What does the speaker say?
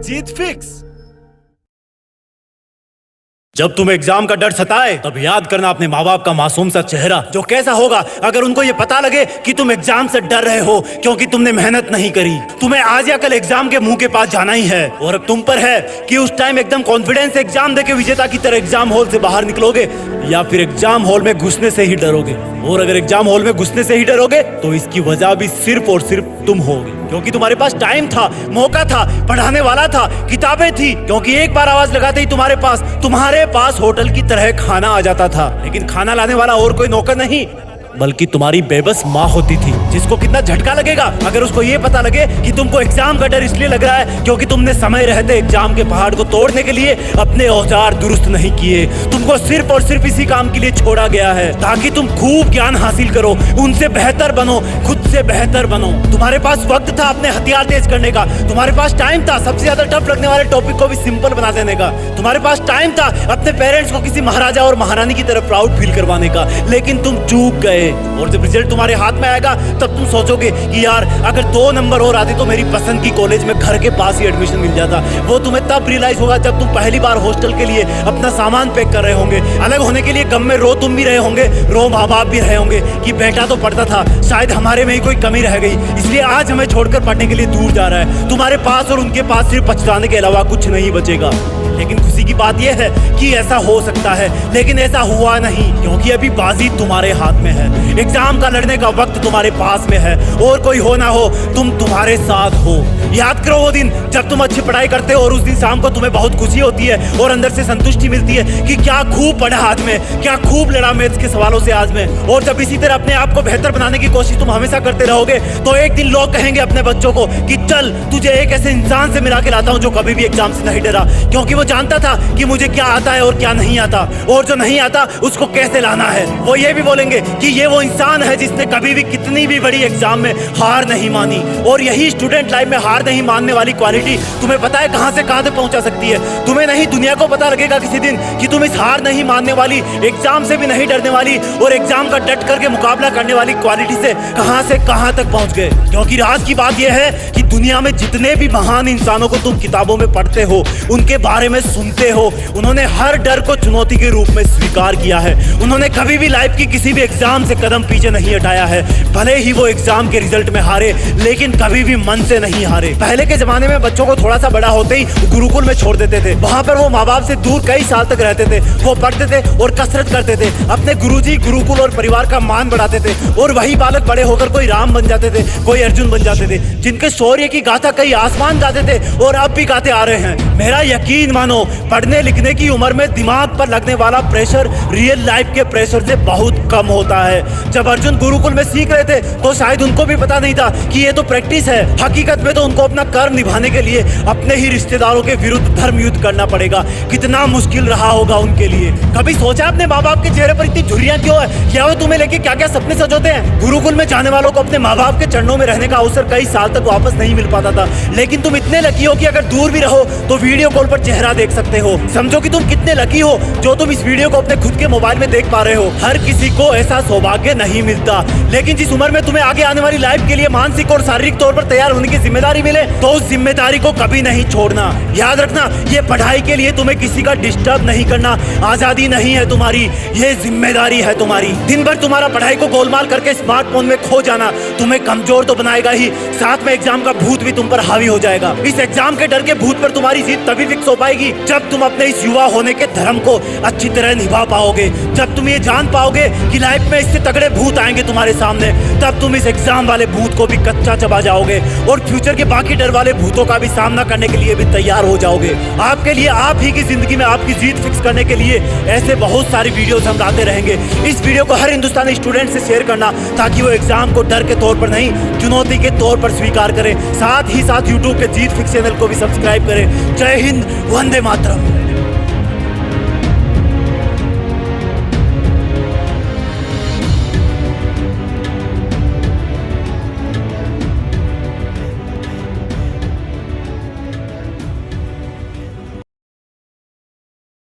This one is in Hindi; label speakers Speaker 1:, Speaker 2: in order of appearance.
Speaker 1: जीत फिक्स। जब तुम्हें एग्जाम का डर सताए तब याद करना अपने माँ बाप का मासूम सा चेहरा, जो कैसा होगा अगर उनको ये पता लगे कि तुम एग्जाम से डर रहे हो क्योंकि तुमने मेहनत नहीं करी। तुम्हें आज या कल एग्जाम के मुंह के पास जाना ही है और अब तुम पर है कि उस टाइम एकदम कॉन्फिडेंस से एग्जाम देके विजेता की तरह एग्जाम हॉल से बाहर निकलोगे या फिर एग्जाम हॉल में घुसने से ही डरोगे। और अगर एग्जाम हॉल में घुसने से ही डरोगे तो इसकी वजह भी सिर्फ और सिर्फ तुम होगे, क्योंकि तुम्हारे पास टाइम था, मौका था, पढ़ाने वाला था, किताबें थी, क्योंकि एक बार आवाज लगाते ही तुम्हारे पास होटल की तरह खाना आ जाता था। लेकिन खाना लाने वाला और कोई नौकर नहीं बल्कि तुम्हारी बेबस माँ होती थी, जिसको कितना झटका लगेगा अगर उसको ये पता लगे कि तुमको एग्जाम का डर इसलिए लग रहा है क्योंकि तुमने समय रहते एग्जाम के पहाड़ को तोड़ने के लिए अपने औजार दुरुस्त नहीं किए। तुमको सिर्फ और सिर्फ इसी काम के लिए छोड़ा गया है ताकि तुम खूब ज्ञान हासिल करो, उनसे बेहतर बनो, खुद से बेहतर बनो। तुम्हारे पास वक्त था अपने हथियार तेज करने का, तुम्हारे पास टाइम था सबसे ज्यादा टफ लगने वाले टॉपिक को भी सिंपल बना देने का, तुम्हारे पास टाइम था अपने पेरेंट्स को किसी महाराजा और महारानी की तरह प्राउड फील करवाने का, लेकिन तुम चूक गए। और जब रिजल्ट तुम्हारे हाथ में आएगा तब तुम सोचोगे कि यार अगर 2 नंबर और आते तो मेरी पसंद की कॉलेज में घर के पास ही एडमिशन मिल जाता। वो तुम्हें तब रियलाइज होगा जब तुम पहली बार हॉस्टल के लिए अपना सामान पैक कर रहे होंगे, अलग होने के लिए गम में रो तुम भी रहे होंगे, रो माँ बाप भी रहे होंगे कि बेटा तो पढ़ता था, शायद हमारे में ही कोई कमी रह गई इसलिए आज हमें छोड़कर पढ़ने के लिए दूर जा रहा है। तुम्हारे पास और उनके पास सिर्फ पछताने के अलावा कुछ नहीं बचेगा। लेकिन खुशी की बात यह है कि ऐसा हो सकता है, लेकिन ऐसा हुआ नहीं क्योंकि अभी बाजी तुम्हारे हाथ में है। एग्जाम का लड़ने का वक्त तुम्हारे पास में है और कोई हो ना हो तुम तुम्हारे साथ हो। याद करो वो दिन जब तुम अच्छी पढ़ाई करते हो और उस दिन शाम को तुम्हें बहुत खुशी होती है और अंदर से संतुष्टि मिलती है कि क्या खूब पढ़ा आज में, क्या खूब लड़ा मैथ्स के सवालों से आज में। और जब इसी तरह अपने आप को बेहतर बनाने की कोशिश तुम हमेशा करते रहोगे तो एक दिन लोग कहेंगे अपने बच्चों को कि चल तुझे एक ऐसे इंसान से मिला के लाता हूं जो कभी भी एग्जाम से नहीं डरा, क्योंकि वो जानता था कि मुझे क्या आता है और क्या नहीं आता, और जो नहीं आता उसको कैसे लाना है। वो ये भी बोलेंगे कि ये वो इंसान है जिसने कभी भी कितनी भी बड़ी एग्जाम में हार नहीं मानी। और यही स्टूडेंट लाइफ में हार नहीं मानने वाली क्वालिटी तुम्हें पता है कहां से कहां तक पहुंचा सकती है। तुम्हें नहीं दुनिया को पता लगेगा किसी दिन कि तुम इस हार नहीं मानने वाली, एग्जाम से भी नहीं डरने वाली और एग्जाम का डट करके मुकाबला करने वाली क्वालिटी से कहां तक पहुंच गए। क्योंकि राज की बात यह है कि दुनिया में जितने भी महान इंसानों को तुम किताबों में पढ़ते हो, उनके बारे में सुनते हो, उन्होंने हर डर को चुनौती के रूप में स्वीकार किया है। उन्होंने कभी भी लाइफ की किसी भी एग्जाम से कदम पीछे नहीं हटाया है। भले ही वो एग्जाम के रिजल्ट में हारे लेकिन कभी भी मन से नहीं हारे। पहले के जमाने में बच्चों को थोड़ा सा बड़ा होते ही गुरुकुल में छोड़ देते थे, वहां पर वो माँ बाप से दूर कई साल तक रहते थे, वो पढ़ते थे और कसरत करते थे, अपने गुरुजी, गुरुकुल और परिवार का मान बढ़ाते थे। और वही बालक बड़े होकर कोई राम बन जाते थे, कोई अर्जुन बन जाते थे, जिनके शौर्य की गाथा कई आसमान गाते थे और अब भी गाते आ रहे हैं। मेरा यकीन मानो पढ़ने लिखने की उम्र में दिमाग पर लगने वाला प्रेशर रियल लाइफ के प्रेशर से बहुत कम होता है। जब अर्जुन गुरुकुल में सीख रहे थे तो शायद उनको भी पता नहीं था कि ये तो प्रैक्टिस है, हकीकत में तो उनको अपना कर्म निभाने के लिए अपने ही रिश्तेदारों के विरुद्ध धर्म युद्ध करना पड़ेगा। कितना मुश्किल रहा होगा उनके लिए। कभी सोचा अपने माँ बाप के चेहरे पर इतनी झुर्रियां क्यों है? क्या वो तुम्हें लेके क्या क्या सपने सजोते हैं? गुरुकुल में जाने वालों को अपने माँ बाप के चरणों में रहने का अवसर कई साल तक वापस नहीं मिल पाता था, लेकिन तुम इतने लकी हो कि अगर दूर भी रहो तो वीडियो कॉल पर चेहरा देख सकते हो। समझो कि तुम कितने लकी हो जो तुम इस वीडियो को अपने खुद के मोबाइल में देख पा रहे हो। हर किसी को ऐसा सौभाग्य नहीं मिलता, लेकिन जिस उम्र में तुम्हें आगे आने वाली लाइफ के लिए मानसिक और शारीरिक तौर पर तैयार होने की जिम्मेदारी मिले तो उस जिम्मेदारी को कभी नहीं छोड़ना। याद रखना, ये पढ़ाई के लिए तुम्हें किसी का डिस्टर्ब नहीं करना। आजादी नहीं है तुम्हारी, ये जिम्मेदारी है तुम्हारी। दिन भर तुम्हारा पढ़ाई को गोलमाल करके स्मार्टफोन में खो जाना तुम्हें कमजोर तो बनाएगा ही, साथ में एग्जाम का भूत भी तुम पर हावी हो जाएगा। इस एग्जाम के डर के भूत पर तुम्हारी जीत तभी फिक्स हो पाएगी जब तुम अपने इस युवा होने के धर्म को अच्छी तरह निभा पाओगे, जब तुम ये जान पाओगे कि लाइफ में इससे तगड़े भूत आएंगे तुम्हारे सामने, तब तुम इस एग्जाम वाले भूत को भी कच्चा चबा जाओगे और फ्यूचर के बाकी डर वाले भूतों का भी सामना करने के लिए भी तैयार हो जाओगे। आपके लिए, आप ही की जिंदगी में आपकी जीत फिक्स करने के लिए ऐसे बहुत सारी वीडियोस हम लाते रहेंगे। इस वीडियो को हर हिंदुस्तानी स्टूडेंट से शेयर करना ताकि वो एग्जाम को डर के तौर पर नहीं, चुनौती के तौर पर स्वीकार करें। साथ ही साथ यूट्यूब के जीत फिक्स चैनल को भी सब्सक्राइब करें। जय हिंद, वंदे मातरम।